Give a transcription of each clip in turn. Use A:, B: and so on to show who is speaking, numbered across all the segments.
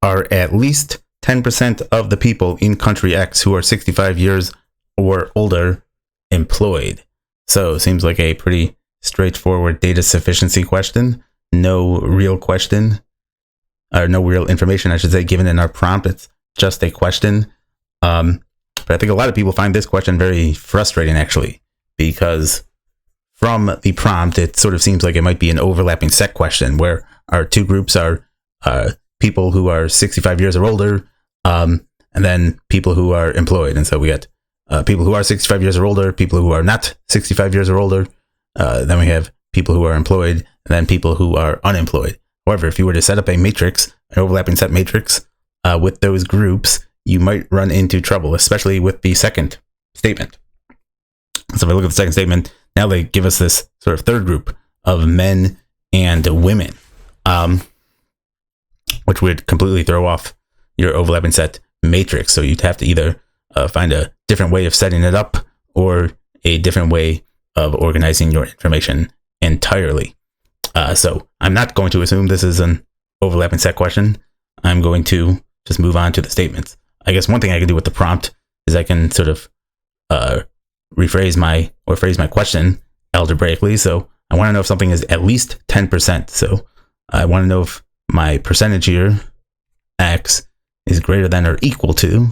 A: are at least 10% of the people in country X who are 65 years or older employed. So it seems like a pretty straightforward data sufficiency question. No real question, or no real information, I should say, given in our prompt. It's just a question. But I think a lot of people find this question very frustrating, actually, because from the prompt, it sort of seems like it might be an overlapping set question where our two groups are people who are 65 years or older, and then people who are employed. And so we got people who are 65 years or older, people who are not 65 years or older. Then we have people who are employed, and then people who are unemployed. However, if you were to set up a matrix, an overlapping set matrix, with those groups, you might run into trouble, especially with the second statement. So if I look at the second statement, now they give us this sort of third group of men and women, which would completely throw off your overlapping set matrix. So you'd have to either find a different way of setting it up or a different way of organizing your information entirely. So I'm not going to assume this is an overlapping set question. I'm going to just move on to the statements. I guess one thing I can do with the prompt is I can sort of phrase my question algebraically. So I want to know if something is at least 10%. So I want to know if my percentage here, X, is greater than or equal to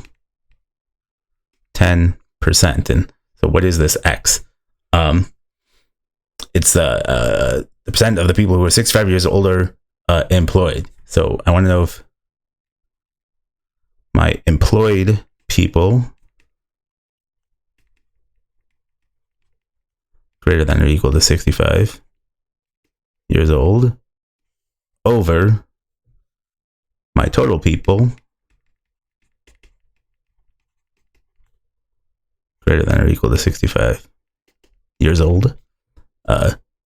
A: 10%. And so what is this X? It's the percent of the people who are 65 years or older employed. So I want to know if my employed people greater than or equal to 65 years old over my total people greater than or equal to 65 years old.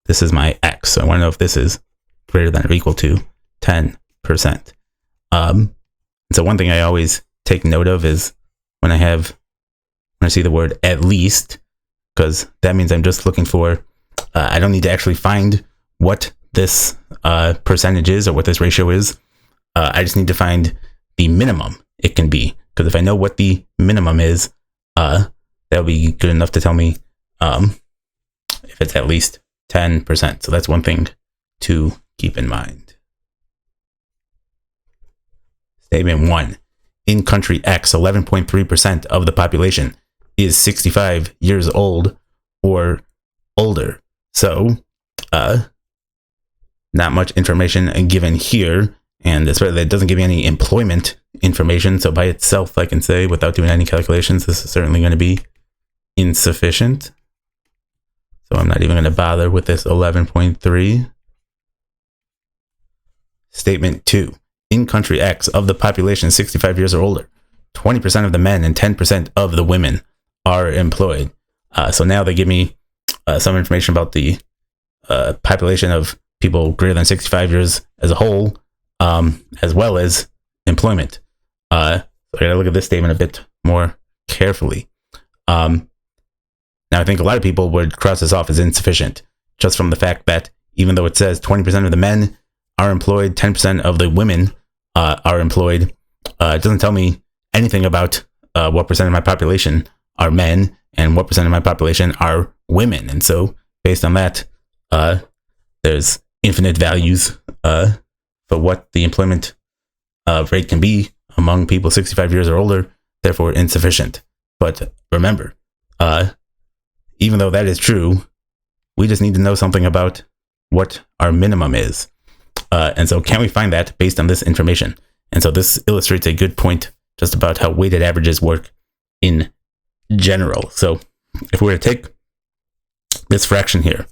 A: This is my X. So I want to know if this is greater than or equal to 10%. So one thing I always take note of is when I see the word at least, because that means I'm just looking for, I don't need to actually find what this percentage is or what this ratio is. I just need to find the minimum it can be. Because if I know what the minimum is, that'll be good enough to tell me if it's at least 10%. So that's one thing to keep in mind. Statement 1. In country X, 11.3% of the population is 65 years old or older. So, not much information given here, and especially that doesn't give me any employment information. So by itself, I can say without doing any calculations, this is certainly going to be insufficient. So I'm not even going to bother with this 11.3. Statement 2. In country X, of the population 65 years or older, 20% of the men and 10% of the women are employed. So now they give me some information about the population of people greater than 65 years as a whole, as well as employment. So I gotta look at this statement a bit more carefully. Now I think a lot of people would cross this off as insufficient, just from the fact that even though it says 20% of the men are employed, 10% of the women are employed, it doesn't tell me anything about what percent of my population are men and what percent of my population are women. And so based on that, there's infinite values for what the employment rate can be among people 65 years or older, therefore insufficient. But remember, even though that is true, we just need to know something about what our minimum is. And so can we find that based on this information? And so this illustrates a good point just about how weighted averages work in general. So if we were to take this fraction here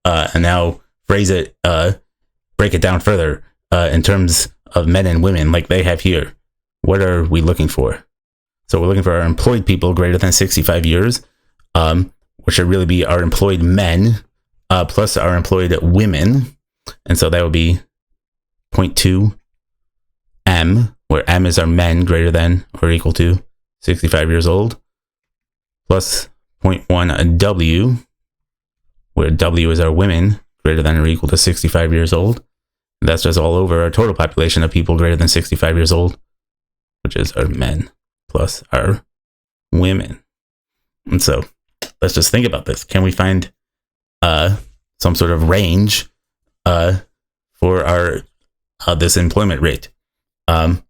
A: and now phrase it, break it down further in terms of men and women like they have here, what are we looking for? So we're looking for our employed people greater than 65 years, which should really be our employed men plus our employed women. And so that would be 0.2 M, where M is our men greater than or equal to 65 years old, plus 0.1 W, where W is our women greater than or equal to 65 years old, That's just all over our total population of people greater than 65 years old, which is our men plus our women. And so let's just think about this. Can we find some sort of range for our this employment rate? And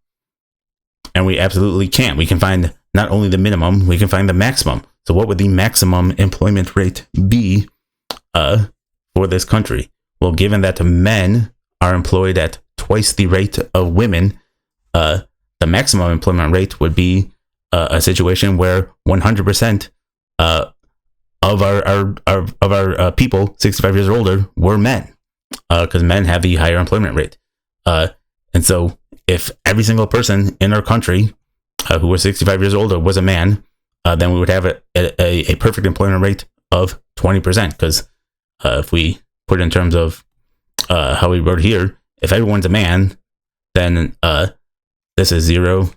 A: we absolutely can. We can find not only the minimum, we can find the maximum. So what would the maximum employment rate be for this country? Well, given that men are employed at twice the rate of women, the maximum employment rate would be a situation where 100% of our people 65 years or older were men, because men have the higher employment rate. And so if every single person in our country who was 65 years older was a man, then we would have a perfect employment rate of 20%. Because if we put it in terms of how we wrote here, if everyone's a man, then this is 0,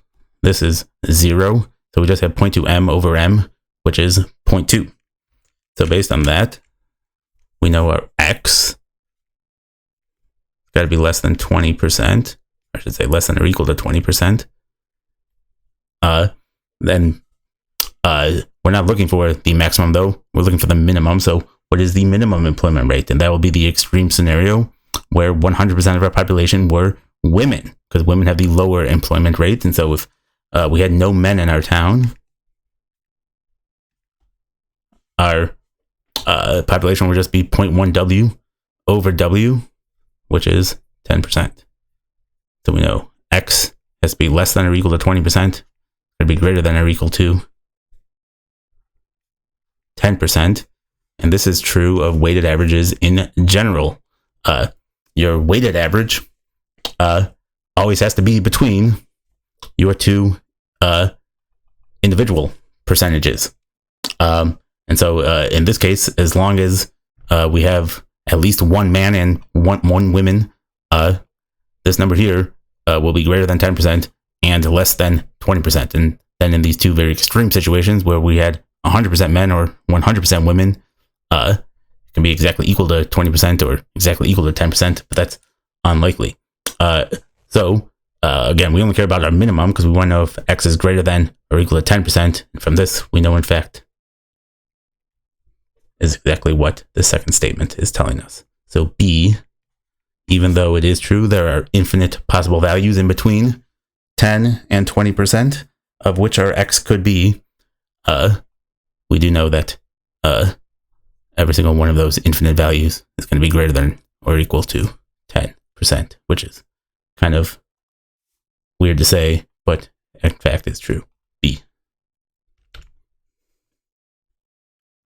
A: this is 0. So we just have 0.2 m over m, which is 0.2. So based on that, we know our x got to be less than 20%. I should say less than or equal to 20%. Then we're not looking for the maximum, though. We're looking for the minimum. So what is the minimum employment rate? And that will be the extreme scenario where 100% of our population were women, because women have the lower employment rate. And so if we had no men in our town, our population would just be 0.1 W over W, which is 10%. So we know X has to be less than or equal to 20%. It'd be greater than or equal to 10%. And this is true of weighted averages in general. Your weighted average always has to be between your two individual percentages. And so in this case, as long as we have at least one man and one woman, this number here will be greater than 10% and less than 20%. And then in these two very extreme situations where we had 100% men or 100% women, it can be exactly equal to 20% or exactly equal to 10%, but that's unlikely. So again, we only care about our minimum because we want to know if X is greater than or equal to 10%. And from this, we know, in fact, is exactly what the second statement is telling us. So B, even though it is true there are infinite possible values in between 10 and 20% of which our X could be, we do know that every single one of those infinite values is going to be greater than or equal to 10%, which is kind of weird to say, but in fact is true.